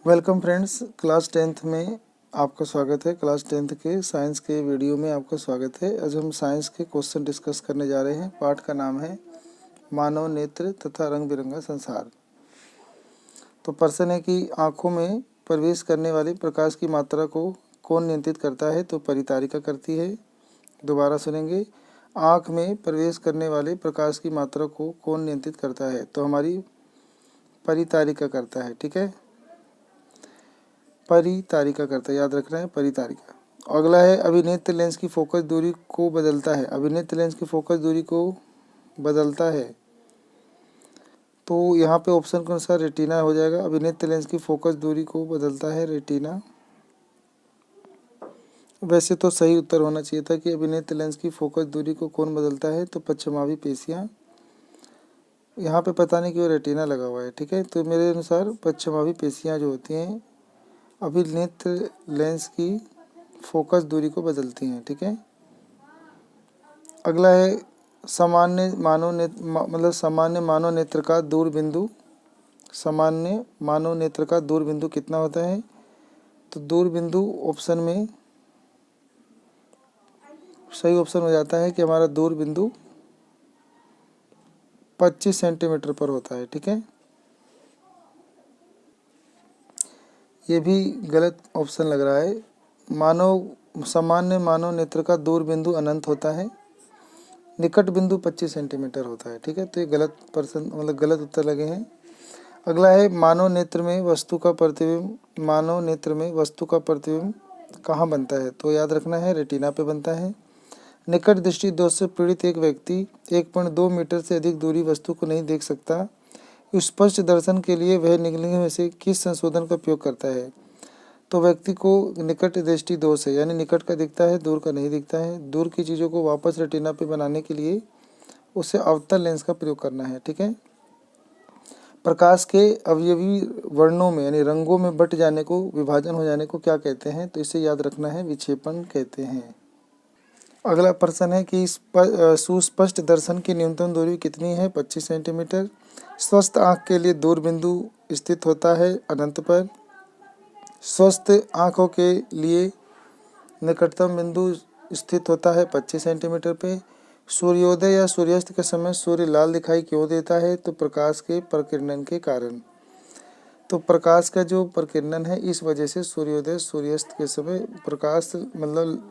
Welcome friends, class 10th में आपका स्वागत है। क्लास 10th के साइंस के वीडियो में आपका स्वागत है। आज हम साइंस के क्वेश्चन डिस्कस करने जा रहे हैं। पाठ का नाम है मानव नेत्र तथा रंग बिरंगा संसार। तो प्रश्न है कि आँखों में प्रवेश करने वाली प्रकाश की मात्रा को कौन नियंत्रित करता है? तो परितारिका करती है। दोबारा सुनेंगे, आँख में प्रवेश करने वाले प्रकाश की मात्रा को कौन नियंत्रित करता है? तो हमारी परितारिका करता है। ठीक है, परितारिका करता है, याद रखना है परितारिका। अगला है अभिनेत्र लेंस की फोकस दूरी को बदलता है। अभिनेत्र लेंस की फोकस दूरी को बदलता है, तो यहाँ पे ऑप्शन के अनुसार रेटिना हो जाएगा। अभिनेत्र लेंस की फोकस दूरी को बदलता है रेटिना। वैसे तो सही उत्तर होना चाहिए था कि अभिनेत्र लेंस की फोकस दूरी को कौन बदलता है? तो पश्चिमावी पेशियाँ। यहाँ पे पता नहीं क्यों रेटिना लगा हुआ है। ठीक है, तो मेरे अनुसार पश्चिमावी पेशियाँ जो होती हैं अभिनेत्र लेंस की फोकस दूरी को बदलती हैं। ठीक है, अगला है सामान्य मानव नेत्र का दूर बिंदु। सामान्य मानव नेत्र का दूर बिंदु कितना होता है? तो दूर बिंदु ऑप्शन में सही ऑप्शन हो जाता है कि हमारा दूर बिंदु 25 सेंटीमीटर पर होता है। ठीक है, ये भी गलत ऑप्शन लग रहा है। सामान्य मानव नेत्र का दूर बिंदु अनंत होता है, निकट बिंदु 25 सेंटीमीटर होता है। ठीक है, तो ये गलत गलत उत्तर लगे हैं। अगला है मानव नेत्र में वस्तु का प्रतिबिंब। मानव नेत्र में वस्तु का प्रतिबिंब कहाँ बनता है? तो याद रखना है रेटिना पे बनता है। निकट दृष्टि दोष से पीड़ित एक व्यक्ति 1.2 मीटर से अधिक दूरी वस्तु को नहीं देख सकता। स्पष्ट दर्शन के लिए वह निम्नलिखित में से किस संशोधन का उपयोग करता है? तो व्यक्ति को निकट दृष्टि दोष है, यानी निकट का दिखता है, दूर का नहीं दिखता है। दूर की चीज़ों को वापस रेटिना पे बनाने के लिए उसे अवतल लेंस का प्रयोग करना है। ठीक है, प्रकाश के अवयवी वर्णों में यानी रंगों में बट जाने को, विभाजन हो जाने को क्या कहते हैं? तो इसे याद रखना है विक्षेपण कहते हैं। अगला प्रश्न है कि सुस्पष्ट दर्शन की न्यूनतम दूरी कितनी है? 25 सेंटीमीटर। स्वस्थ आँख के लिए दूर बिंदु स्थित होता है अनंत पर। स्वस्थ आँखों के लिए निकटतम बिंदु स्थित होता है 25 सेंटीमीटर पे। सूर्योदय या सूर्यास्त के समय सूर्य लाल दिखाई क्यों देता है? तो प्रकाश के प्रकीर्णन के कारण। तो प्रकाश का जो प्रकीर्णन है, इस वजह से सूर्योदय सूर्यास्त के समय प्रकाश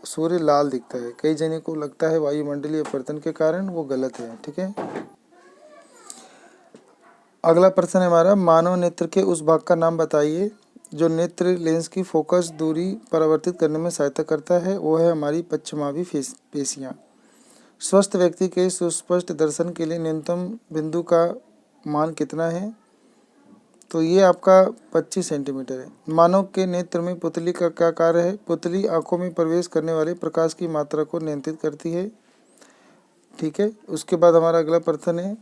सूर्य लाल दिखता है। कई जने को लगता है वायुमंडलीय अपवर्तन के कारण, वो गलत है। ठीक है, अगला प्रश्न है हमारा, मानव नेत्र के उस भाग का नाम बताइए जो नेत्र लेंस की फोकस दूरी परिवर्तित करने में सहायता करता है। वो है हमारी पश्चिमावी पेशियाँ। स्वस्थ व्यक्ति के सुस्पष्ट दर्शन के लिए न्यूनतम बिंदु का मान कितना है? तो ये आपका 25 सेंटीमीटर है। मानव के नेत्र में पुतली का क्या कार्य है? पुतली आंखों में प्रवेश करने वाले प्रकाश की मात्रा को नियंत्रित करती है। ठीक है, उसके बाद हमारा अगला प्रश्न है,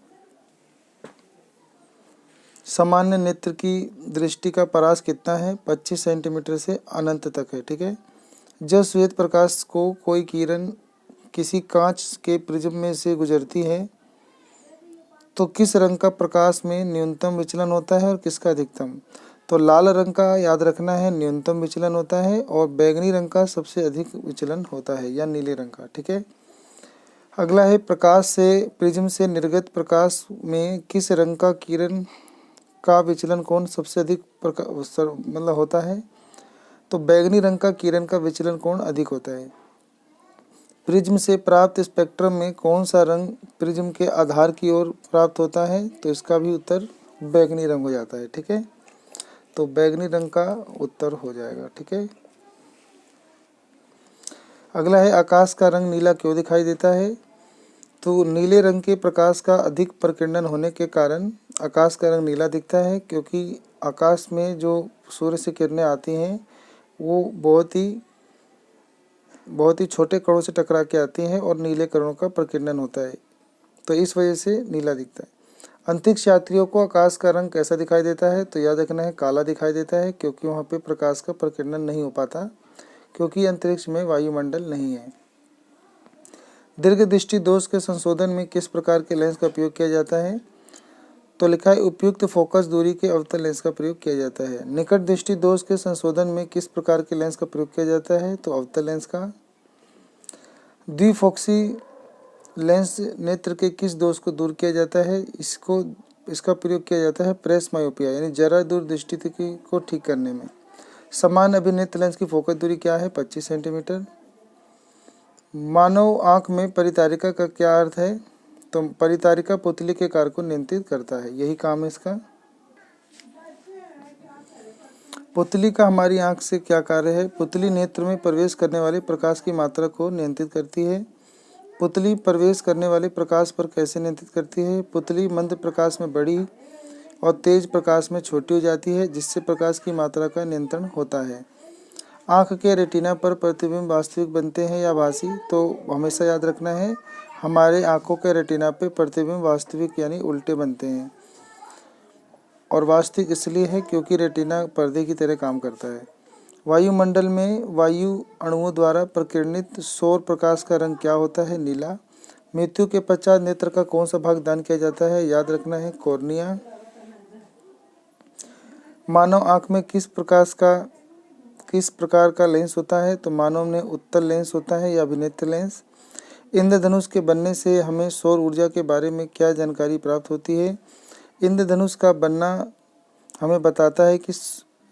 सामान्य नेत्र की दृष्टि का परास कितना है? 25 सेंटीमीटर से अनंत तक है। ठीक है, जब श्वेत प्रकाश को कोई किरण किसी कांच के प्रिज्म में से गुजरती है तो किस रंग का प्रकाश में न्यूनतम विचलन होता है और किसका अधिकतम? तो लाल रंग का याद रखना है न्यूनतम विचलन होता है, और बैगनी रंग का सबसे अधिक विचलन होता है, या नीले रंग का। ठीक है, अगला है प्रकाश से प्रिज्म से निर्गत प्रकाश में किस रंग का किरण का विचलन कोण सबसे अधिक होता है? तो बैगनी रंग का किरण का विचलन कोण अधिक होता है। प्रिज्म से प्राप्त स्पेक्ट्रम में कौन सा रंग प्रिज्म के आधार की ओर प्राप्त होता है? तो इसका भी उत्तर बैगनी रंग हो जाता है। ठीक है, तो बैगनी रंग का उत्तर हो जाएगा। ठीक है, अगला है आकाश का रंग नीला क्यों दिखाई देता है? तो नीले रंग के प्रकाश का अधिक प्रकीर्णन होने के कारण आकाश का रंग नीला दिखता है, क्योंकि आकाश में जो सूर्य से किरणें आती हैं वो बहुत ही छोटे कणों से टकरा के आती हैं और नीले कणों का प्रकीर्णन होता है, तो इस वजह से नीला दिखता है। अंतरिक्ष यात्रियों को आकाश का रंग कैसा दिखाई देता है? तो याद रखना है काला दिखाई देता है, क्योंकि वहाँ पे प्रकाश का प्रकीर्णन नहीं हो पाता, क्योंकि अंतरिक्ष में वायुमंडल नहीं है। दीर्घ दृष्टि दोष के संशोधन में किस प्रकार के लेंस का उपयोग किया जाता है? तो लिखा है उपयुक्त फोकस दूरी के अवतल लेंस का प्रयोग किया जाता है। निकट दृष्टि दोष के संशोधन में किस प्रकार के लेंस का प्रयोग किया जाता है? तो अवतल लेंस का। द्विफोक्सी लेंस नेत्र के किस दोष को दूर किया जाता है? इसका प्रयोग किया जाता है प्रेस मायोपिया यानी जरा दूर दृष्टि को ठीक करने में। समान अभिनेत्र लेंस की फोकस दूरी क्या है? 25 सेंटीमीटर। मानव आंख में परितारिका का क्या अर्थ है? तो परितारिका पुतली के कार्य को नियंत्रित करता है, यही काम है इसका। पुतली का हमारी आंख से क्या कार्य है? पुतली नेत्र में प्रवेश करने वाले प्रकाश की मात्रा को नियंत्रित करती है। पुतली प्रवेश करने वाले प्रकाश पर कैसे नियंत्रित करती है? पुतली मंद प्रकाश में बड़ी और तेज प्रकाश में छोटी हो जाती है, जिससे प्रकाश की मात्रा का नियंत्रण होता है। आँख के रेटिना पर प्रतिबिंब वास्तविक बनते हैं या आभासी? तो हमेशा याद रखना है हमारे आँखों के रेटिना पे प्रतिबिंब वास्तविक यानी उल्टे बनते हैं, और वास्तविक इसलिए है क्योंकि रेटिना पर्दे की तरह काम करता है। वायुमंडल में वायु अणुओं द्वारा प्रकीर्णित सौर प्रकाश का रंग क्या होता है? नीला। मृत्यु के पश्चात नेत्र का कौन सा भाग दान किया जाता है? याद रखना है कॉर्निया। मानव आँख में किस प्रकार का लेंस होता है? तो मानव में उत्तल लेंस होता है या अभिनेत्र लेंस। इंद्रधनुष के बनने से हमें सौर ऊर्जा के बारे में क्या जानकारी प्राप्त होती है? इंद्रधनुष का बनना हमें बताता है कि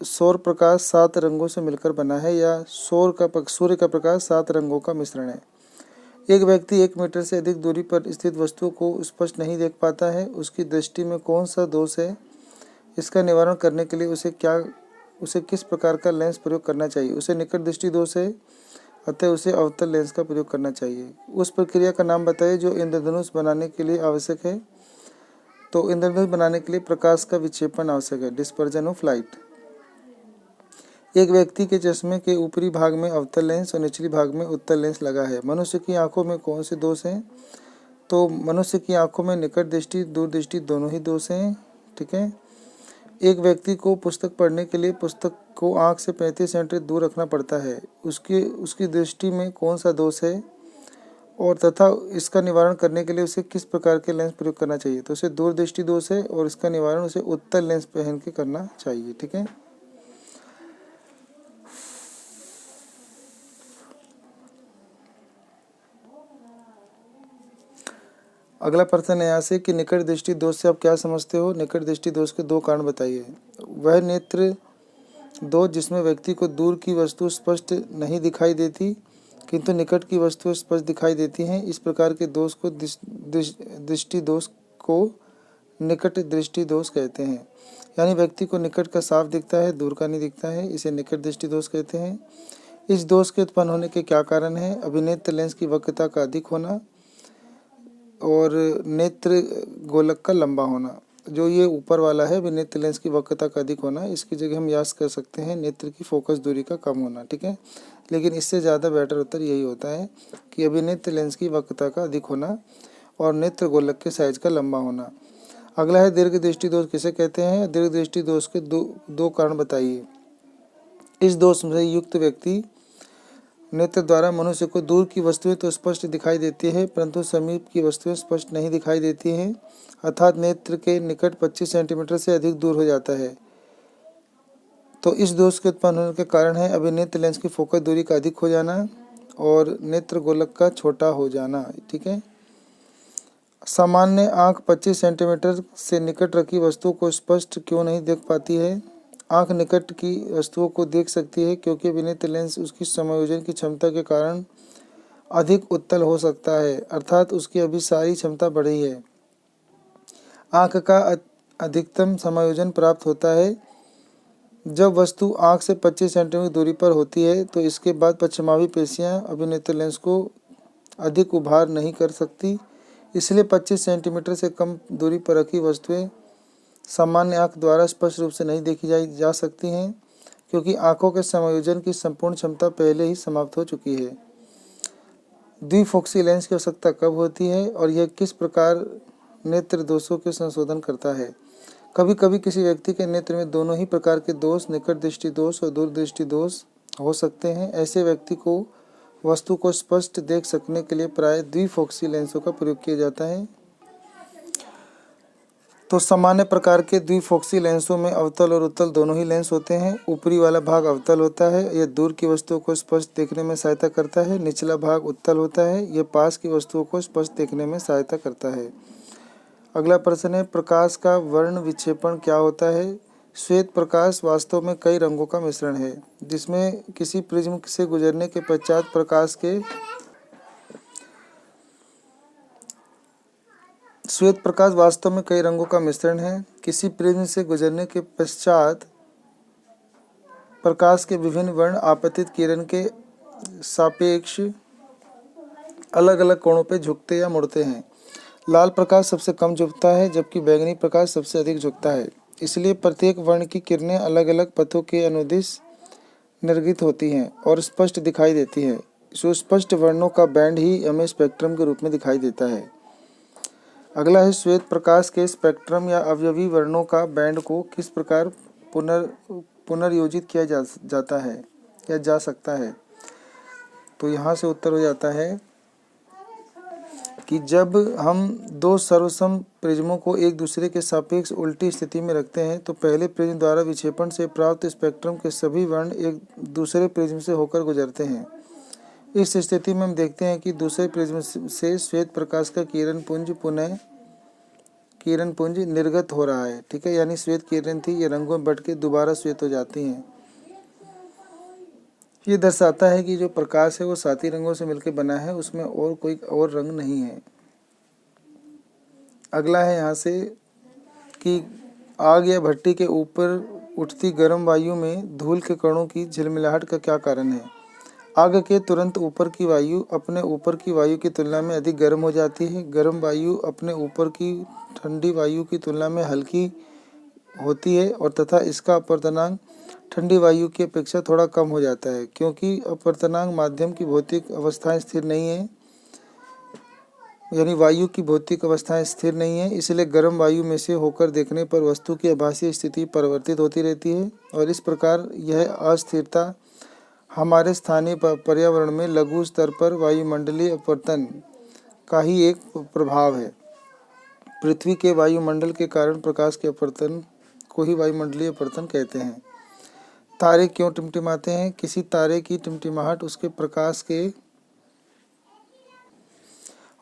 सौर प्रकाश 7 रंगों से मिलकर बना है या सूर्य का प्रकाश 7 रंगों का मिश्रण है। एक व्यक्ति 1 मीटर से अधिक दूरी पर स्थित वस्तुओं को स्पष्ट नहीं देख पाता है, उसकी दृष्टि में कौन सा दोष है? इसका निवारण करने के लिए उसे किस प्रकार का लेंस प्रयोग करना चाहिए? उसे निकट दृष्टि दोष है, अतः उसे अवतल लेंस का प्रयोग करना चाहिए। उस प्रक्रिया का नाम बताइए जो इंद्रधनुष बनाने के लिए आवश्यक है। तो इंद्रधनुष बनाने के लिए प्रकाश का विक्षेपण आवश्यक है, डिस्पर्जन ऑफ लाइट। एक व्यक्ति के चश्मे के ऊपरी भाग में अवतल लेंस और निचली भाग में उत्तल लेंस लगा है। मनुष्य की आंखों में कौन से दोष हैं? तो मनुष्य की आंखों में निकट दृष्टि दूर दृष्टि दोनों ही दोष हैं। ठीक है। एक व्यक्ति को पुस्तक पढ़ने के लिए पुस्तक को आंख से 35 सेंटीमीटर दूर रखना पड़ता है, उसकी दृष्टि में कौन सा दोष है और तथा इसका निवारण करने के लिए उसे किस प्रकार के लेंस प्रयोग करना चाहिए? तो उसे दूर दृष्टि दोष है और इसका निवारण उसे उत्तल लेंस पहन के करना चाहिए। ठीक है। अगला प्रश्न है यहाँ से कि निकट दृष्टि दोष से आप क्या समझते हो? निकट दृष्टि दोष के 2 कारण बताइए। वह नेत्र दोष जिसमें व्यक्ति को दूर की वस्तु स्पष्ट नहीं दिखाई देती किंतु निकट की वस्तु स्पष्ट दिखाई देती हैं, इस प्रकार के दोष को दृष्टि दोष को निकट दृष्टि दोष कहते हैं। यानी व्यक्ति को निकट का साफ दिखता है, दूर का नहीं दिखता है, इसे निकट दृष्टि दोष कहते हैं। इस दोष के उत्पन्न होने के क्या कारण है? अभिनेत्र लेंस की वक्रता का अधिक होना और नेत्र गोलक का लंबा होना। जो ये ऊपर वाला है अभिनेत्र लेंस की वक्रता का अधिक होना, इसकी जगह हम याद कर सकते हैं नेत्र की फोकस दूरी का कम होना। ठीक है। लेकिन इससे ज़्यादा बेटर उत्तर यही होता है कि अभिनेत्र लेंस की वक्रता का अधिक होना और नेत्र गोलक के साइज का लंबा होना। अगला है दीर्घ दृष्टि दोष किसे कहते हैं? दीर्घ दृष्टि दोष के दो कारण बताइए। इस दोष से युक्त व्यक्ति नेत्र द्वारा मनुष्य को दूर की वस्तुएं तो स्पष्ट दिखाई देती है परंतु समीप की वस्तुएं स्पष्ट नहीं दिखाई देती हैं, अर्थात नेत्र के निकट 25 सेंटीमीटर से अधिक दूर हो जाता है। तो इस दोष के उत्पन्न होने के कारण है अभिनेत्र लेंस की फोकस दूरी का अधिक हो जाना और नेत्र गोलक का छोटा हो जाना। ठीक है। सामान्य आंख 25 सेंटीमीटर से निकट रखी वस्तुओं को स्पष्ट क्यों नहीं देख पाती है? आंख निकट की वस्तुओं को देख सकती है क्योंकि अभिनेत्र लेंस उसकी समायोजन की क्षमता के कारण अधिक उत्तल हो सकता है, अर्थात उसकी अभिसारी क्षमता बढ़ी है। आंख का अधिकतम समायोजन प्राप्त होता है जब वस्तु आंख से 25 सेंटीमीटर दूरी पर होती है, तो इसके बाद पश्चिमावी पेशियां अभिनेत्र लेंस को अधिक उभार नहीं कर सकती, इसलिए 25 सेंटीमीटर से कम दूरी पर रखी वस्तुएं सामान्य आंख द्वारा स्पष्ट रूप से नहीं देखी जा सकती हैं क्योंकि आंखों के समायोजन की संपूर्ण क्षमता पहले ही समाप्त हो चुकी है। द्विफोक्सी लेंस की आवश्यकता कब होती है और यह किस प्रकार नेत्र दोषों के संशोधन करता है? कभी कभी किसी व्यक्ति के नेत्र में दोनों ही प्रकार के दोष, निकट दृष्टि दोष और दूर दृष्टि दोष हो सकते हैं। ऐसे व्यक्ति को वस्तु को स्पष्ट देख सकने के लिए प्राय द्विफोक्सी लेंसों का प्रयोग किया जाता है। तो सामान्य प्रकार के द्विफोक्सी लेंसों में अवतल और उत्तल दोनों ही लेंस होते हैं। ऊपरी वाला भाग अवतल होता है, यह दूर की वस्तुओं को स्पष्ट देखने में सहायता करता है। निचला भाग उत्तल होता है, यह पास की वस्तुओं को स्पष्ट देखने में सहायता करता है। अगला प्रश्न है, प्रकाश का वर्ण विक्षेपण क्या होता है? श्वेत प्रकाश वास्तव में कई रंगों का मिश्रण है, जिसमें किसी प्रिज्म से गुजरने के पश्चात श्वेत प्रकाश वास्तव में कई रंगों का मिश्रण है। किसी प्रिज्म से गुजरने के पश्चात प्रकाश के विभिन्न वर्ण आपतित किरण के सापेक्ष अलग अलग कोणों पर झुकते या मुड़ते हैं। लाल प्रकाश सबसे कम झुकता है, जबकि बैंगनी प्रकाश सबसे अधिक झुकता है। इसलिए प्रत्येक वर्ण की किरणें अलग अलग पथों के अनुदिश निर्गत होती हैं और स्पष्ट दिखाई देती हैं। सुस्पष्ट वर्णों का बैंड ही हमें स्पेक्ट्रम के रूप में दिखाई देता है। अगला है, श्वेत प्रकाश के स्पेक्ट्रम या अवयवी वर्णों का बैंड को किस प्रकार पुनर्योजित किया जाता है या जा सकता है? तो यहाँ से उत्तर हो जाता है कि जब हम दो सर्वसम प्रिज्मों को एक दूसरे के सापेक्ष उल्टी स्थिति में रखते हैं तो पहले प्रिज्म द्वारा विक्षेपण से प्राप्त स्पेक्ट्रम के सभी वर्ण एक दूसरे प्रिज्म से होकर गुजरते हैं। इस स्थिति में हम देखते हैं कि दूसरे प्रिज्म से श्वेत प्रकाश का किरण पुंज निर्गत हो रहा है। ठीक है, यानी श्वेत किरण थी, ये रंगों में बट के दोबारा श्वेत हो जाती हैं। ये दर्शाता है कि जो प्रकाश है वो साती रंगों से मिलकर बना है, उसमें और कोई और रंग नहीं है। अगला है यहाँ से कि आग या भट्टी के ऊपर उठती गर्म वायु में धूल के कणों की झिलमिलाहट का क्या कारण है? आग के तुरंत ऊपर की वायु अपने ऊपर की वायु की तुलना में अधिक गर्म हो जाती है। गर्म वायु अपने ऊपर की ठंडी वायु की तुलना में हल्की होती है और तथा इसका अपवर्तनांक ठंडी वायु की अपेक्षा थोड़ा कम हो जाता है। क्योंकि अपवर्तनांक माध्यम की भौतिक अवस्थाएं स्थिर नहीं है, यानी वायु की भौतिक अवस्थाएं स्थिर नहीं है, इसलिए गर्म वायु में से होकर देखने पर वस्तु की आभासी स्थिति परिवर्तित होती रहती है और इस प्रकार यह अस्थिरता हमारे स्थानीय पर्यावरण में लघु स्तर पर वायुमंडलीय अपवर्तन का ही एक प्रभाव है। पृथ्वी के वायुमंडल के कारण प्रकाश के अपवर्तन को ही वायुमंडलीय अपवर्तन कहते हैं। तारे क्यों टिमटिमाते हैं? किसी तारे की टिमटिमाहट उसके प्रकाश के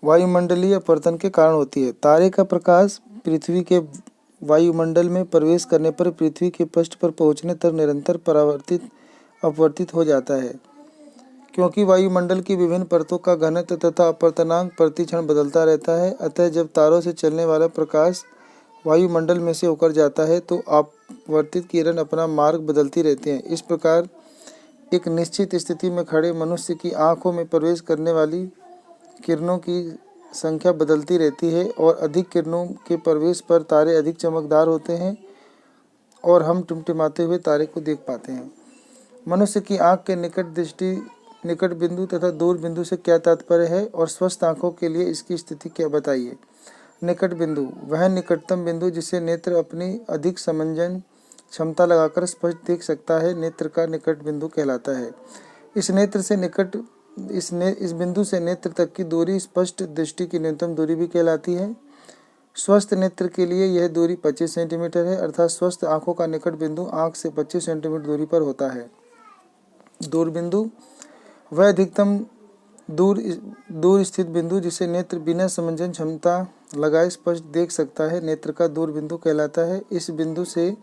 वायुमंडलीय अपवर्तन के कारण होती है। तारे का प्रकाश पृथ्वी के वायुमंडल में प्रवेश करने पर पृथ्वी के पृष्ठ पर पहुंचने तक निरंतर अपवर्तित हो जाता है। क्योंकि वायुमंडल की विभिन्न परतों का घनत्व तथा अपवर्तनांक प्रति क्षण बदलता रहता है, अतः जब तारों से चलने वाला प्रकाश वायुमंडल में से होकर जाता है तो अपवर्तित किरण अपना मार्ग बदलती रहती हैं। इस प्रकार एक निश्चित स्थिति में खड़े मनुष्य की आंखों में प्रवेश करने वाली किरणों की संख्या बदलती रहती है और अधिक किरणों के प्रवेश पर तारे अधिक चमकदार होते हैं और हम टिमटिमाते हुए तारे को देख पाते हैं। मनुष्य की आंख के निकट बिंदु तथा दूर बिंदु से क्या तात्पर्य है और स्वस्थ आंखों के लिए इसकी स्थिति क्या बताइए? निकट बिंदु वह निकटतम बिंदु जिसे नेत्र अपनी अधिक समंजन क्षमता लगाकर स्पष्ट देख सकता है, नेत्र का निकट बिंदु कहलाता है। इस बिंदु से नेत्र तक की दूरी स्पष्ट दृष्टि की न्यूनतम दूरी भी कहलाती है। स्वस्थ नेत्र के लिए यह दूरी 25 सेंटीमीटर है, अर्थात स्वस्थ आंखों का निकट बिंदु आंख से 25 सेंटीमीटर दूरी पर होता है। दूर बिंदु वह अधिकतम दूर स्थित बिंदु जिसे नेत्र बिना समंजन क्षमता लगाए स्पष्ट देख सकता है, नेत्र का दूर बिंदु कहलाता है। इस बिंदु से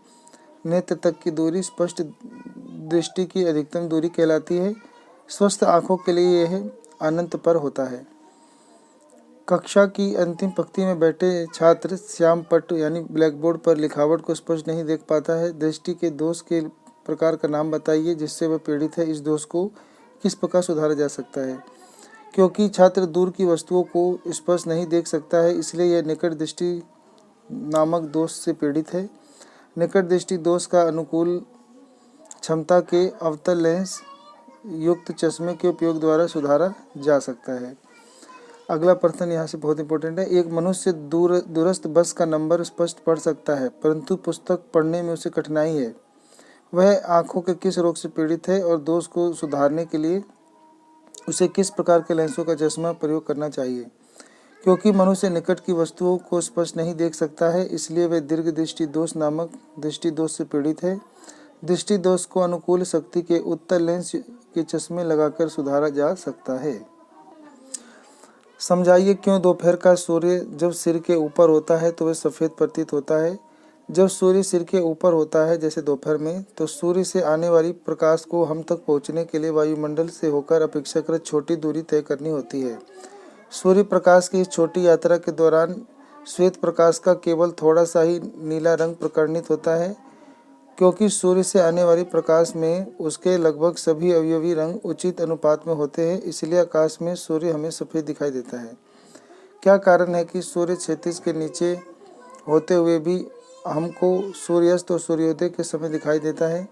नेत्र तक की दूरी स्पष्ट दृष्टि की अधिकतम दूरी कहलाती है। स्वस्थ आंखों के लिए यह अनंत पर होता है। कक्षा की अंतिम पंक्ति में बैठे छात्र श्याम पट्ट यानी ब्लैक बोर्ड पर लिखावट को स्पष्ट नहीं देख पाता है। दृष्टि के दोष के प्रकार का नाम बताइए जिससे वह पीड़ित है। इस दोष को किस प्रकार सुधारा जा सकता है? क्योंकि छात्र दूर की वस्तुओं को स्पष्ट नहीं देख सकता है, इसलिए यह निकट दृष्टि नामक दोष से पीड़ित है। निकट दृष्टि दोष का अनुकूल क्षमता के अवतल लेंस युक्त चश्मे के उपयोग द्वारा सुधारा जा सकता है। अगला प्रश्न यहाँ से बहुत इंपॉर्टेंट है। एक मनुष्य दूरस्थ बस का नंबर स्पष्ट पढ़ सकता है, परंतु पुस्तक पढ़ने में उसे कठिनाई है। वह आंखों के किस रोग से पीड़ित है और दोष को सुधारने के लिए उसे किस प्रकार के लेंसों का चश्मा प्रयोग करना चाहिए? क्योंकि मनुष्य निकट की वस्तुओं को स्पष्ट नहीं देख सकता है, इसलिए वह दीर्घ दृष्टि दोष नामक दृष्टि दोष से पीड़ित है। दृष्टि दोष को अनुकूल शक्ति के उत्तल लेंस के चश्मे लगाकर सुधारा जा सकता है। समझाइए क्यों दोपहर का सूर्य जब सिर के ऊपर होता है तो वह सफ़ेद प्रतीत होता है। जब सूर्य सिर के ऊपर होता है जैसे दोपहर में, तो सूर्य से आने वाली प्रकाश को हम तक पहुंचने के लिए वायुमंडल से होकर अपेक्षाकृत छोटी दूरी तय करनी होती है। सूर्य प्रकाश की इस छोटी यात्रा के दौरान श्वेत प्रकाश का केवल थोड़ा सा ही नीला रंग प्रकटित होता है। क्योंकि सूर्य से आने वाली प्रकाश में उसके लगभग सभी अवयवी रंग उचित अनुपात में होते हैं, इसलिए आकाश में सूर्य हमें सफ़ेद दिखाई देता है। क्या कारण है कि सूर्य क्षितिज के नीचे होते हुए भी हमको सूर्यास्त और सूर्योदय के समय दिखाई देता है?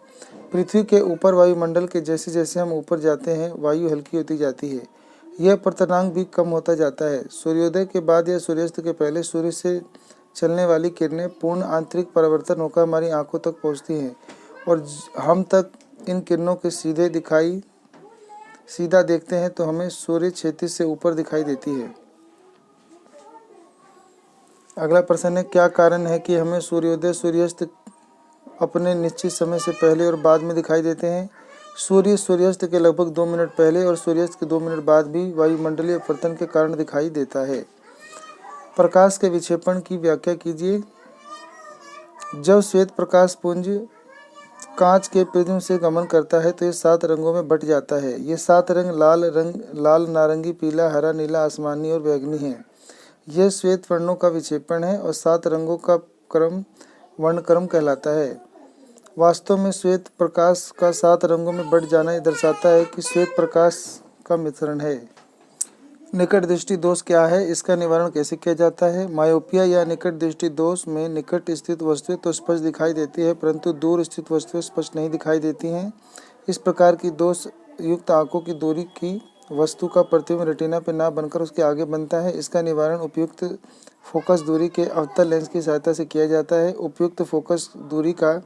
पृथ्वी के ऊपर वायुमंडल के जैसे जैसे हम ऊपर जाते हैं, वायु हल्की होती जाती है। यह पर्तनांक भी कम होता जाता है। सूर्योदय के बाद या सूर्यास्त के पहले सूर्य से चलने वाली किरणें पूर्ण आंतरिक परावर्तन होकर हमारी आंखों तक पहुंचती हैं और हम तक इन किरणों के सीधा देखते हैं तो हमें सूर्य क्षितिज से ऊपर दिखाई देती है। अगला प्रश्न है, क्या कारण है कि हमें सूर्योदय सूर्यास्त अपने निश्चित समय से पहले और बाद में दिखाई देते हैं? सूर्य सूर्यास्त के लगभग 2 मिनट पहले और सूर्यास्त के 2 मिनट बाद भी वायुमंडलीय अपवर्तन के कारण दिखाई देता है। प्रकाश के विक्षेपण की व्याख्या कीजिए। जब श्वेत प्रकाश पुंज कांच के प्रिज्म से गमन करता है तो ये 7 रंगों में बट जाता है। ये 7 रंग लाल, नारंगी, पीला, हरा, नीला, आसमानी और बैंगनी हैं। यह श्वेत वर्णों का विक्षेपण है और 7 रंगों का क्रम वर्णक्रम कहलाता है। वास्तव में श्वेत प्रकाश का 7 रंगों में बट जाना यह दर्शाता है कि श्वेत प्रकाश का मिश्रण है। निकट दृष्टि दोष क्या है? इसका निवारण कैसे किया जाता है? मायोपिया या निकट दृष्टि दोष में निकट स्थित वस्तुएं तो स्पष्ट दिखाई देती है, परंतु दूर स्थित वस्तुएं स्पष्ट नहीं दिखाई देती हैं। इस प्रकार की दोष युक्त आंखों की दूरी की वस्तु का प्रतिबिंब रेटिना पर ना बनकर उसके आगे बनता है। इसका निवारण उपयुक्त फोकस दूरी के अवतल लेंस की सहायता से किया जाता है। उपयुक्त फोकस दूरी का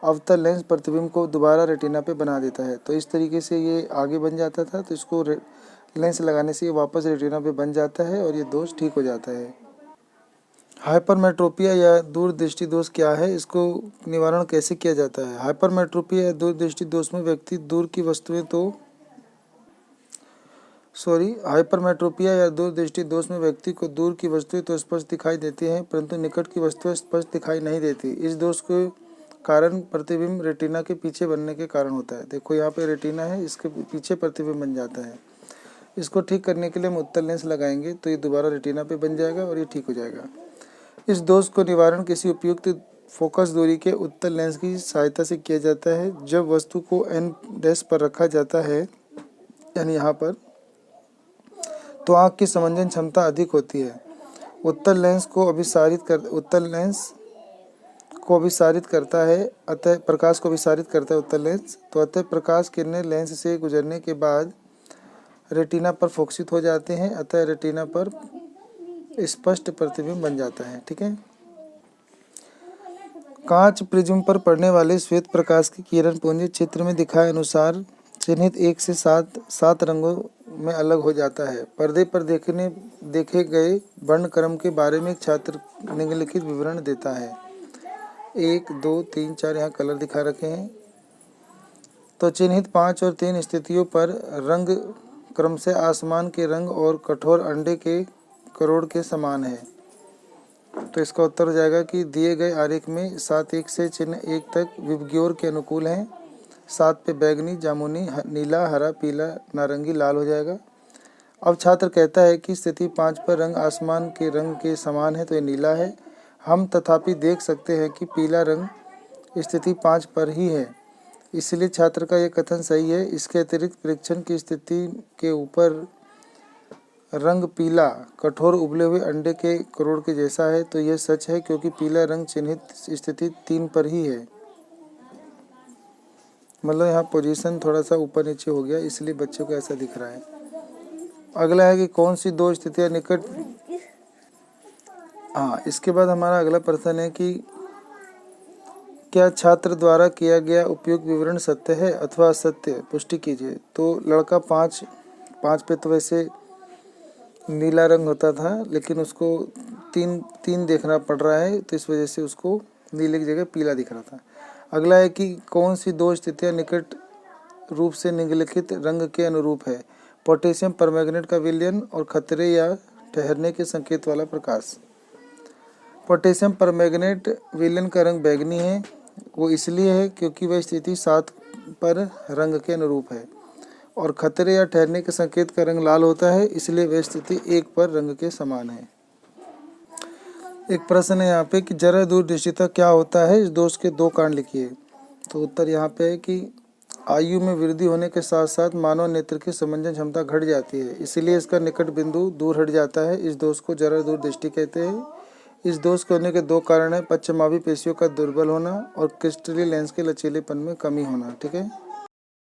अवतल लेंस प्रतिबिंब को दोबारा रेटिना पे बना देता है। तो इस तरीके से ये आगे बन जाता था, तो इसको लेंस लगाने से ये वापस रेटिना पे बन जाता है और ये दोष ठीक हो जाता है। हाइपरमेट्रोपिया या दूरदृष्टि दोष क्या है? इसको निवारण कैसे किया जाता है? हाइपरमेट्रोपिया या दूरदृष्टि दोष में व्यक्ति दूर की वस्तुएं हाइपरमेट्रोपिया या दूरदृष्टि दोष में व्यक्ति को दूर की वस्तुएं तो स्पष्ट दिखाई देती हैं, परंतु निकट की वस्तुएं स्पष्ट दिखाई नहीं देती। इस दोष के कारण प्रतिबिंब रेटिना के पीछे बनने के कारण होता है। देखो यहाँ पे रेटिना है, इसके पीछे प्रतिबिंब बन जाता है। इसको ठीक करने के लिए हम उत्तल लेंस लगाएंगे तो ये दोबारा रेटिना पे बन जाएगा और ये ठीक हो जाएगा। इस दोष को निवारण किसी उपयुक्त फोकस दूरी के उत्तल लेंस की सहायता से किया जाता है। जब वस्तु को n' पर रखा जाता है, यानी यहाँ पर, तो आँख की समंजन क्षमता अधिक होती है। उत्तल लेंस को अभिसारित करता है, अतः प्रकाश को अभिसारित करता है उत्तल लेंस। तो अतः प्रकाश किरणें लेंस से गुजरने के बाद रेटिना पर फोकसित हो जाते हैं, अतः रेटिना पर स्पष्ट प्रतिबिंब बन जाता है। ठीक है। कांच प्रिज्म पर पड़ने वाले श्वेत प्रकाश की किरण पुंज चित्र में दिखाए अनुसार चिन्हित 1 से 7 रंगों में अलग हो जाता है। पर्दे पर देखे गए वर्णक्रम के बारे में एक छात्र निम्नलिखित विवरण देता है। 1, 2, 3, 4 यहाँ कलर दिखा रखे हैं। तो चिन्हित 5 और 3 स्थितियों पर रंग क्रम से आसमान के रंग और कठोर अंडे के करोड़ के समान है। तो इसका उत्तर हो जाएगा कि दिए गए आरेख में 7 से चिन्ह 1 तक विबग्योर के अनुकूल हैं। 7 पे बैगनी, जामुनी, नीला, हरा, पीला, नारंगी, लाल हो जाएगा। अब छात्र कहता है कि स्थिति 5 पर रंग आसमान के रंग के समान है, तो ये नीला है। हम तथापि देख सकते हैं कि पीला रंग स्थिति 5 पर ही है, इसलिए छात्र का यह कथन सही है। इसके अतिरिक्त परीक्षण की स्थिति के ऊपर रंग पीला कठोर उबले हुए अंडे के करोड़ के जैसा है, तो यह सच है क्योंकि पीला रंग चिन्हित स्थिति 3 पर ही है। मतलब यहाँ पोजीशन थोड़ा सा ऊपर नीचे हो गया, इसलिए बच्चों को ऐसा दिख रहा है। अगला है कि कौन सी 2 स्थितियाँ निकट। इसके बाद हमारा अगला प्रश्न है कि क्या छात्र द्वारा किया गया उपयुक्त विवरण सत्य है अथवा असत्य, पुष्टि कीजिए। तो लड़का 5 पे तो वैसे नीला रंग होता था, लेकिन उसको तीन तीन देखना पड़ रहा है, तो इस वजह से उसको नीले की जगह पीला दिख रहा था। अगला है कि कौन सी दो स्थितियां निकट रूप से निम्नलिखित रंग के अनुरूप है। पोटेशियम परमैंगनेट का विलयन और खतरे या ठहरने के संकेत वाला प्रकाश। पोटेशियम परमैंगनेट विलयन का रंग बैंगनी है। वो इसलिए है क्योंकि वह स्थिति 7 पर रंग के अनुरूप है, और खतरे या ठहरने के संकेत का रंग लाल होता है, इसलिए वह स्थिति 1 पर रंग के समान है। एक प्रश्न है यहाँ पे कि जरा दूरदृष्टिता क्या होता है, इस दोष के 2 कारण लिखिए। तो उत्तर यहाँ पे है कि आयु में वृद्धि होने के साथ साथ मानव नेत्र की समंजन क्षमता घट जाती है, इसलिए इसका निकट बिंदु दूर हट जाता है। इस दोष को जरा दूरदृष्टि कहते हैं। इस दोष के होने के 2 कारण हैं, पश्चिमाभी पेशियों का दुर्बल होना और क्रिस्टलीय लेंस के लचीलेपन में कमी होना। ठीक है।